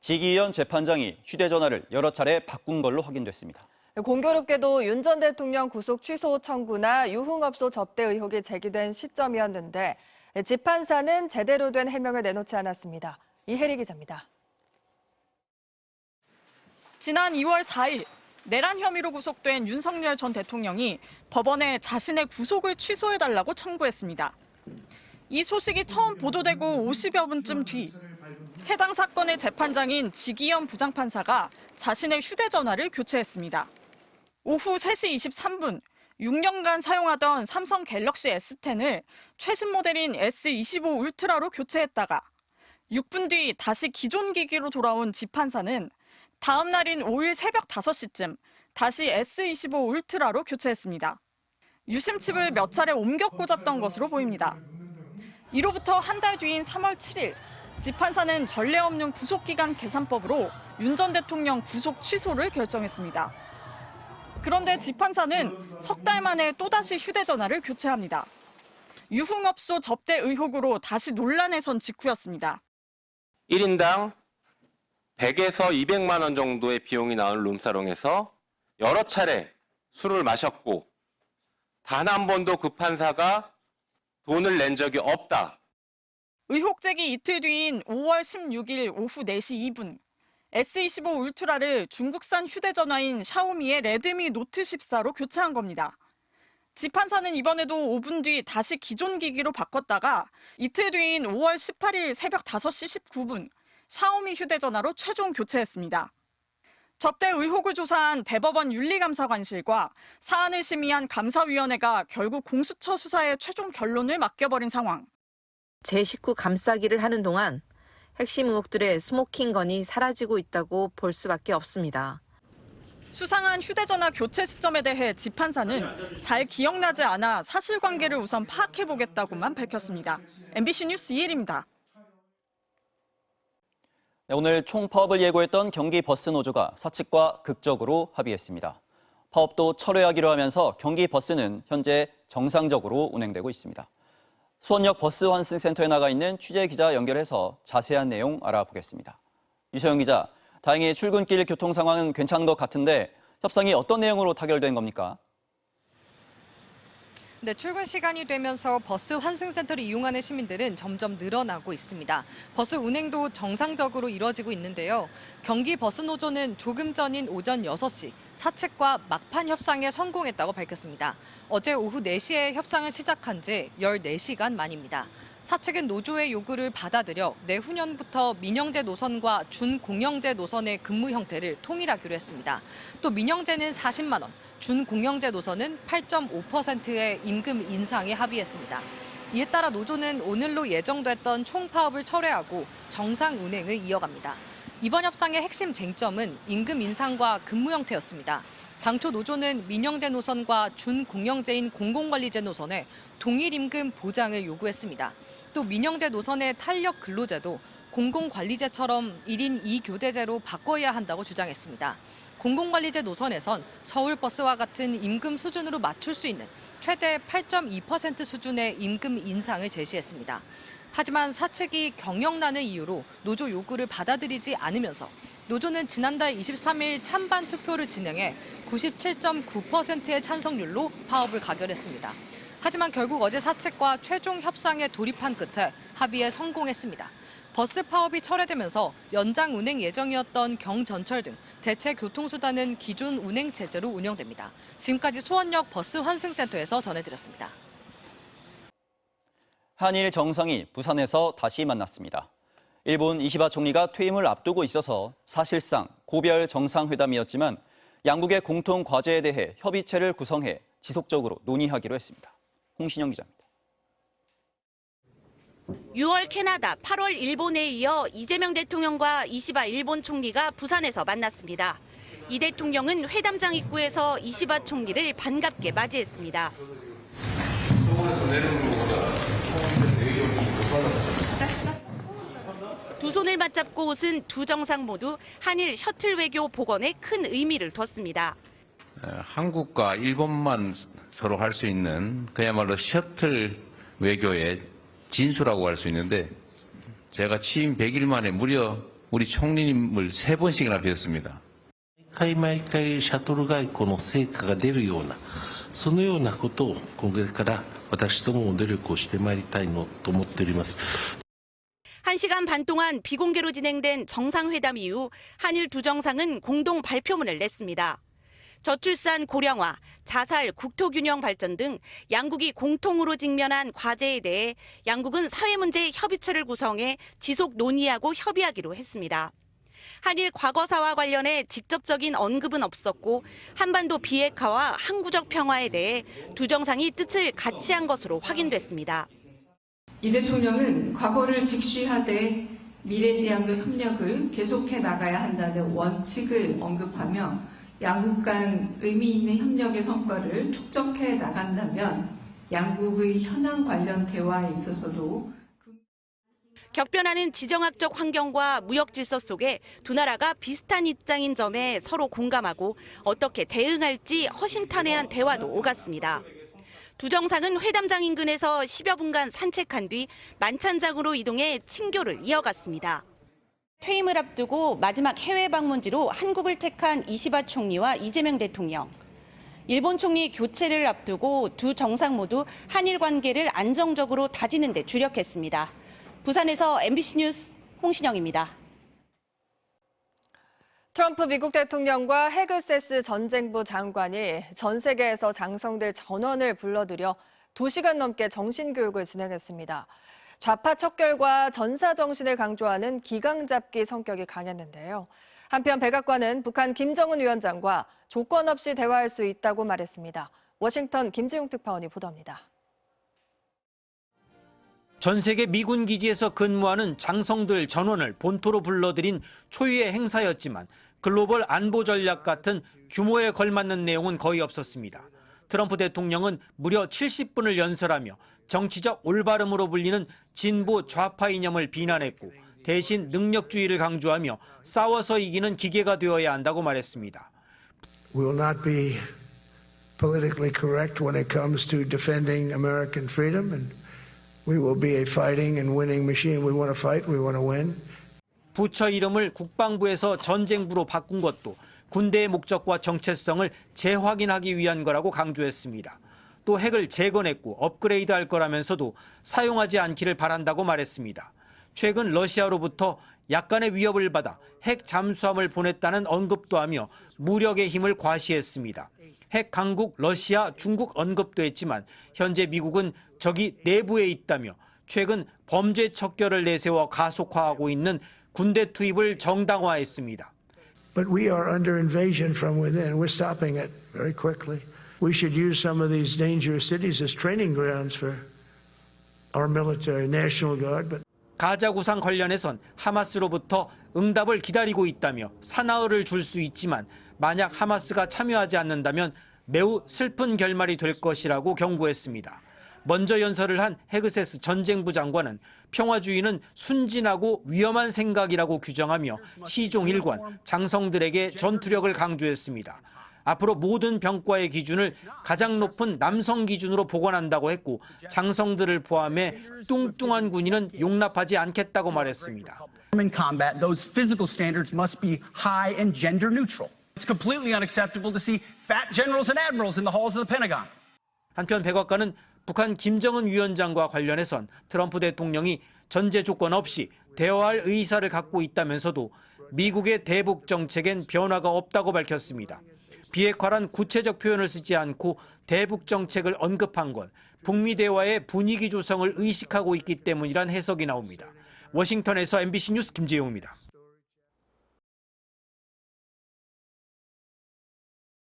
지기현 재판장이 휴대전화를 여러 차례 바꾼 걸로 확인됐습니다. 공교롭게도 윤 전 대통령 구속 취소 청구나 유흥업소 접대 의혹이 제기된 시점이었는데 재판사는 제대로 된 해명을 내놓지 않았습니다. 이혜리 기자입니다. 지난 2월 4일 내란 혐의로 구속된 윤석열 전 대통령이 법원에 자신의 구속을 취소해달라고 청구했습니다. 이 소식이 처음 보도되고 50여 분쯤 뒤 해당 사건의 재판장인 지기현 부장판사가 자신의 휴대전화를 교체했습니다. 오후 3시 23분, 6년간 사용하던 삼성 갤럭시 S10을 최신 모델인 S25 울트라로 교체했다가 6분 뒤 다시 기존 기기로 돌아온 지판사는 다음 날인 5일 새벽 5시쯤 다시 S25 울트라로 교체했습니다. 유심칩을 몇 차례 옮겨 꽂았던 것으로 보입니다. 이로부터 한 달 뒤인 3월 7일, 지판사는 전례 없는 구속기간 계산법으로 윤 전 대통령 구속 취소를 결정했습니다. 그런데 지판사는 석 달 만에 또다시 휴대전화를 교체합니다. 유흥업소 접대 의혹으로 다시 논란에 선 직후였습니다. 1인당 100에서 200만 원 정도의 비용이 나온 룸사롱에서 여러 차례 술을 마셨고 단 한 번도 그 판사가 돈을 낸 적이 없다. 의혹 제기 이틀 뒤인 5월 16일 오후 4시 2분, S25 울트라를 중국산 휴대전화인 샤오미의 레드미 노트 14로 교체한 겁니다. 지판사는 이번에도 5분 뒤 다시 기존 기기로 바꿨다가 이틀 뒤인 5월 18일 새벽 5시 19분, 샤오미 휴대전화로 최종 교체했습니다. 접대 의혹을 조사한 대법원 윤리감사관실과 사안을 심의한 감사위원회가 결국 공수처 수사의 최종 결론을 맡겨버린 상황. 제 식구 감싸기를 하는 동안 핵심 의혹들의 스모킹건이 사라지고 있다고 볼 수밖에 없습니다. 수상한 휴대전화 교체 시점에 대해 지판사는 잘 기억나지 않아 사실관계를 우선 파악해보겠다고만 밝혔습니다. MBC 뉴스 이혜리입니다. 오늘 총파업을 예고했던 경기 버스 노조가 사측과 극적으로 합의했습니다. 파업도 철회하기로 하면서 경기 버스는 현재 정상적으로 운행되고 있습니다. 수원역 버스 환승센터에 나가 있는 취재기자 연결해서 자세한 내용 알아보겠습니다. 유소영 기자, 다행히 출근길 교통 상황은 괜찮은 것 같은데 협상이 어떤 내용으로 타결된 겁니까? 네, 출근 시간이 되면서 버스 환승센터를 이용하는 시민들은 점점 늘어나고 있습니다. 버스 운행도 정상적으로 이뤄지고 있는데요. 경기 버스 노조는 조금 전인 오전 6시 사측과 막판 협상에 성공했다고 밝혔습니다. 어제 오후 4시에 협상을 시작한 지 14시간 만입니다. 사측은 노조의 요구를 받아들여 내후년부터 민영제 노선과 준공영제 노선의 근무 형태를 통일하기로 했습니다. 또 민영제는 40만 원, 준공영제 노선은 8.5%의 임금 인상에 합의했습니다. 이에 따라 노조는 오늘로 예정됐던 총파업을 철회하고 정상 운행을 이어갑니다. 이번 협상의 핵심 쟁점은 임금 인상과 근무 형태였습니다. 당초 노조는 민영제 노선과 준공영제인 공공관리제 노선에 동일 임금 보장을 요구했습니다. 또 민영제 노선의 탄력 근로제도 공공관리제처럼 1인 2교대제로 바꿔야 한다고 주장했습니다. 공공관리제 노선에선 서울버스와 같은 임금 수준으로 맞출 수 있는 최대 8.2% 수준의 임금 인상을 제시했습니다. 하지만 사측이 경영난을 이유로 노조 요구를 받아들이지 않으면서 노조는 지난달 23일 찬반 투표를 진행해 97.9%의 찬성률로 파업을 가결했습니다. 하지만 결국 어제 사측과 최종 협상에 돌입한 끝에 합의에 성공했습니다. 버스 파업이 철회되면서 연장 운행 예정이었던 경전철 등 대체 교통수단은 기존 운행 체제로 운영됩니다. 지금까지 수원역 버스 환승센터에서 전해드렸습니다. 한일 정상이 부산에서 다시 만났습니다. 일본 이시바 총리가 퇴임을 앞두고 있어서 사실상 고별 정상회담이었지만 양국의 공통 과제에 대해 협의체를 구성해 지속적으로 논의하기로 했습니다. 홍신영 기자입니다. 6월 캐나다, 8월 일본에 이어 이재명 대통령과 이시바 일본 총리가 부산에서 만났습니다. 이 대통령은 회담장 입구에서 이시바 총리를 반갑게 맞이했습니다. 두 손을 맞잡고 웃은 두 정상 모두 한일 셔틀 외교 복원에 큰 의미를 뒀습니다. 한국과 일본만 서로 할 수 있는 그야말로 셔틀 외교의 진수라고 할 수 있는데 제가 취임 100일 만에 무려 우리 총리님을 3번씩이나 뵀습니다. 毎回シャトル外交の成果が出るようなそのようなことをこれから私どもも努力をしてまいりたいのと思っております。 1시간 반 동안 비공개로 진행된 정상회담 이후 한일 두 정상은 공동 발표문을 냈습니다. 저출산 고령화, 자살, 국토균형 발전 등 양국이 공통으로 직면한 과제에 대해 양국은 사회문제 협의체를 구성해 지속 논의하고 협의하기로 했습니다. 한일 과거사와 관련해 직접적인 언급은 없었고 한반도 비핵화와 항구적 평화에 대해 두 정상이 뜻을 같이 한 것으로 확인됐습니다. 이 대통령은 과거를 직시하되 미래지향적 협력을 계속해 나가야 한다는 원칙을 언급하며 양국 간 의미 있는 협력의 성과를 축적해 나간다면 양국의 현안 관련 대화에 있어서도 격변하는 지정학적 환경과 무역 질서 속에 두 나라가 비슷한 입장인 점에 서로 공감하고 어떻게 대응할지 허심탄회한 대화도 오갔습니다. 두 정상은 회담장 인근에서 10여 분간 산책한 뒤 만찬장으로 이동해 친교를 이어갔습니다. 퇴임을 앞두고 마지막 해외 방문지로 한국을 택한 이시바 총리와 이재명 대통령. 일본 총리 교체를 앞두고 두 정상 모두 한일 관계를 안정적으로 다지는 데 주력했습니다. 부산에서 MBC 뉴스 홍신영입니다. 트럼프 미국 대통령과 헤그세스 전쟁부 장관이 전 세계에서 장성들 전원을 불러들여 2시간 넘게 정신교육을 진행했습니다. 좌파 척결과 전사정신을 강조하는 기강잡기 성격이 강했는데요. 한편 백악관은 북한 김정은 위원장과 조건 없이 대화할 수 있다고 말했습니다. 워싱턴 김지용 특파원이 보도합니다. 전 세계 미군 기지에서 근무하는 장성들 전원을 본토로 불러들인 초유의 행사였지만 글로벌 안보 전략 같은 규모에 걸맞는 내용은 거의 없었습니다. 트럼프 대통령은 무려 70분을 연설하며 정치적 올바름으로 불리는 진보 좌파 이념을 비난했고 대신 능력주의를 강조하며 싸워서 이기는 기계가 되어야 한다고 말했습니다. We will not be politically correct when it comes to defending American freedom, and we will be a fighting and winning machine. We want to fight, we want to win. 부처 이름을 국방부에서 전쟁부로 바꾼 것도 군대의 목적과 정체성을 재확인하기 위한 거라고 강조했습니다. 또 핵을 재건했고 업그레이드할 거라면서도 사용하지 않기를 바란다고 말했습니다. 최근 러시아로부터 약간의 위협을 받아 핵 잠수함을 보냈다는 언급도 하며 무력의 힘을 과시했습니다. 핵 강국 러시아, 중국 언급도 했지만 현재 미국은 적이 내부에 있다며 최근 범죄 척결을 내세워 가속화하고 있는 군대 투입을 정당화했습니다. But we are under invasion from within. We're stopping it very quickly. We should use some of these dangerous cities as training grounds for our military, National Guard. But 가자 구상 관련해선 하마스로부터 응답을 기다리고 있다며 사나흘을 줄 수 있지만 만약 하마스가 참여하지 않는다면 매우 슬픈 결말이 될 것이라고 경고했습니다. 먼저 연설을 한 헤그세스 전쟁부 장관은 평화주의는 순진하고 위험한 생각이라고 규정하며 시종 일관 장성들에게 전투력을 강조했습니다. 앞으로 모든 병과의 기준을 가장 높은 남성 기준으로 복원한다고 했고 장성들을 포함해 뚱뚱한 군인은 용납하지 않겠다고 말했습니다. In combat, those physical standards must be high and gender neutral. It's completely unacceptable to see fat generals and admirals in the halls of the Pentagon. 한편 백악관은 북한 김정은 위원장과 관련해선 트럼프 대통령이 전제 조건 없이 대화할 의사를 갖고 있다면서도 미국의 대북 정책엔 변화가 없다고 밝혔습니다. 비핵화란 구체적 표현을 쓰지 않고 대북 정책을 언급한 건 북미 대화의 분위기 조성을 의식하고 있기 때문이란 해석이 나옵니다. 워싱턴에서 MBC 뉴스 김재용입니다.